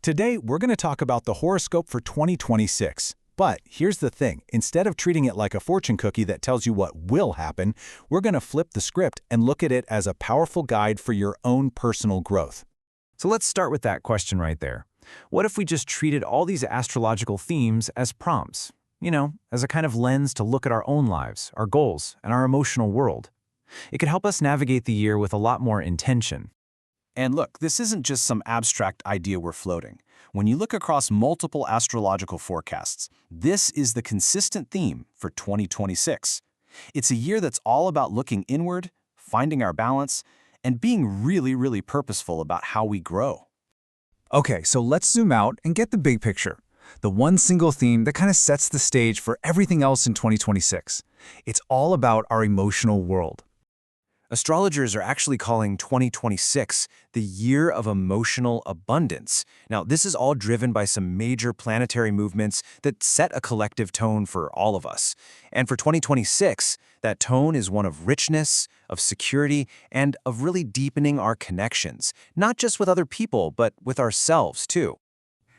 Today, we're going to talk about the horoscope for 2026. But here's the thing, instead of treating it like a fortune cookie that tells you what will happen, we're going to flip the script and look at it as a powerful guide for your own personal growth. So let's start with that question right there. What if we just treated all these astrological themes as prompts? As a kind of lens to look at our own lives, our goals, and our emotional world. It could help us navigate the year with a lot more intention. And look, this isn't just some abstract idea we're floating. When you look across multiple astrological forecasts, this is the consistent theme for 2026. It's a year that's all about looking inward, finding our balance, and being really purposeful about how we grow. Okay, so let's zoom out and get the big picture. The one single theme that kind of sets the stage for everything else in 2026. It's all about our emotional world. Astrologers are actually calling 2026 the year of emotional abundance. Now, this is all driven by some major planetary movements that set a collective tone for all of us. And for 2026, that tone is one of richness, of security, and of really deepening our connections, not just with other people, but with ourselves too.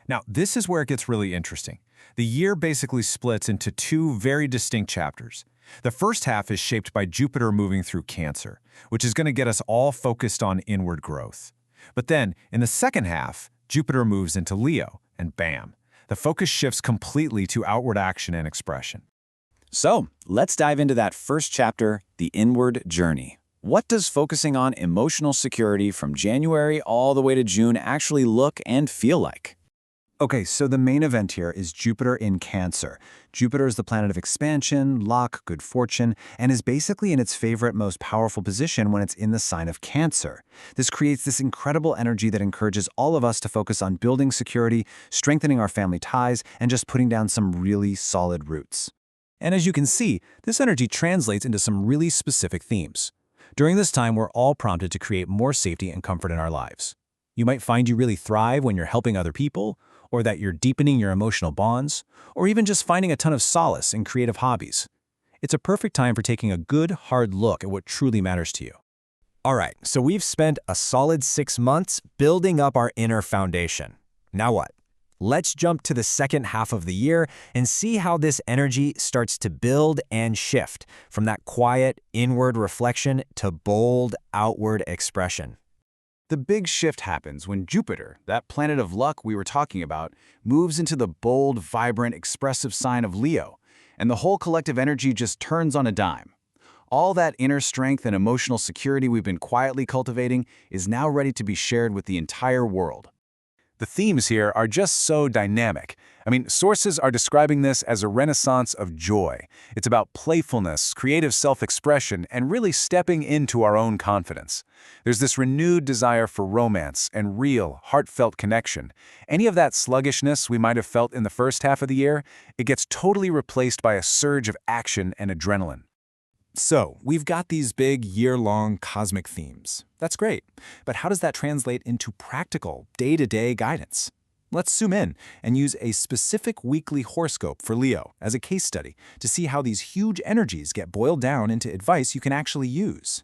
Now, this is where it gets really interesting. The year basically splits into two very distinct chapters. The first half is shaped by Jupiter moving through Cancer, which is going to get us all focused on inward growth. But then, in the second half, Jupiter moves into Leo, and bam, the focus shifts completely to outward action and expression. So, let's dive into that first chapter, the inward journey. What does focusing on emotional security from January all the way to June actually look and feel like? Okay, so the main event here is Jupiter in Cancer. Jupiter is the planet of expansion, luck, good fortune, and is basically in its favorite, most powerful position when it's in the sign of Cancer. This creates this incredible energy that encourages all of us to focus on building security, strengthening our family ties, and just putting down some really solid roots. And as you can see, this energy translates into some really specific themes. During this time, we're all prompted to create more safety and comfort in our lives. You might find you really thrive when you're helping other people, or that you're deepening your emotional bonds, or even just finding a ton of solace in creative hobbies. It's a perfect time for taking a good, hard look at what truly matters to you. All right, so we've spent a solid 6 months building up our inner foundation. Now what? Let's jump to the second half of the year and see how this energy starts to build and shift from that quiet, inward reflection to bold, outward expression. The big shift happens when Jupiter, that planet of luck we were talking about, moves into the bold, vibrant, expressive sign of Leo, and the whole collective energy just turns on a dime. All that inner strength and emotional security we've been quietly cultivating is now ready to be shared with the entire world. The themes here are just so dynamic. Sources are describing this as a renaissance of joy. It's about playfulness, creative self-expression, and really stepping into our own confidence. There's this renewed desire for romance and real, heartfelt connection. Any of that sluggishness we might have felt in the first half of the year, it gets totally replaced by a surge of action and adrenaline. So, we've got these big, year-long cosmic themes. That's great, but how does that translate into practical, day-to-day guidance? Let's zoom in and use a specific weekly horoscope for Leo as a case study to see how these huge energies get boiled down into advice you can actually use.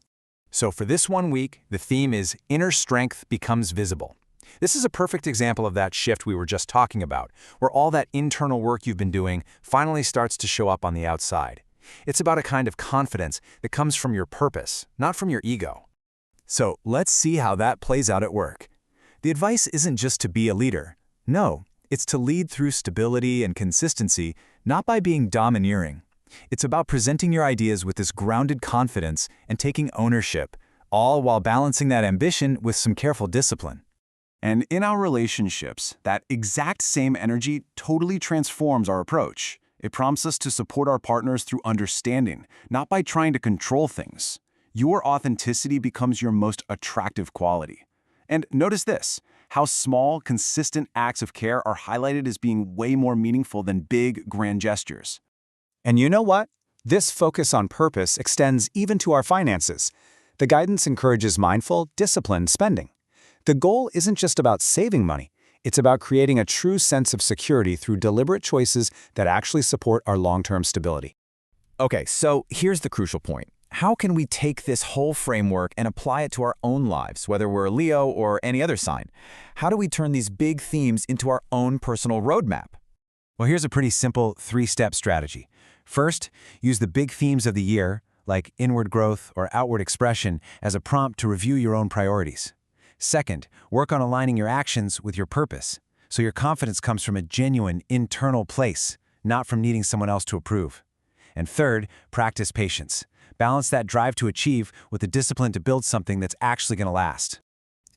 So for this 1 week, the theme is Inner Strength Becomes Visible. This is a perfect example of that shift we were just talking about, where all that internal work you've been doing finally starts to show up on the outside. It's about a kind of confidence that comes from your purpose, not from your ego. So let's see how that plays out at work. The advice isn't just to be a leader. No, it's to lead through stability and consistency, not by being domineering. It's about presenting your ideas with this grounded confidence and taking ownership, all while balancing that ambition with some careful discipline. And in our relationships, that exact same energy totally transforms our approach. It prompts us to support our partners through understanding, not by trying to control things. Your authenticity becomes your most attractive quality. And notice this, how small, consistent acts of care are highlighted as being way more meaningful than big, grand gestures. And you know what? This focus on purpose extends even to our finances. The guidance encourages mindful, disciplined spending. The goal isn't just about saving money. It's about creating a true sense of security through deliberate choices that actually support our long-term stability. Okay, so here's the crucial point. how can we take this whole framework and apply it to our own lives, whether we're a Leo or any other sign? How do we turn these big themes into our own personal roadmap? Well, here's a pretty simple 3-step strategy. First, use the big themes of the year, like inward growth or outward expression, as a prompt to review your own priorities. Second, work on aligning your actions with your purpose, so your confidence comes from a genuine internal place, not from needing someone else to approve. And third, practice patience. Balance that drive to achieve with the discipline to build something that's actually going to last.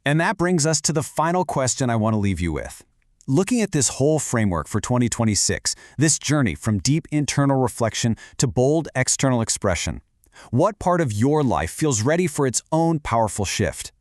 And that brings us to the final question I want to leave you with. Looking at this whole framework for 2026, this journey from deep internal reflection to bold external expression, what part of your life feels ready for its own powerful shift?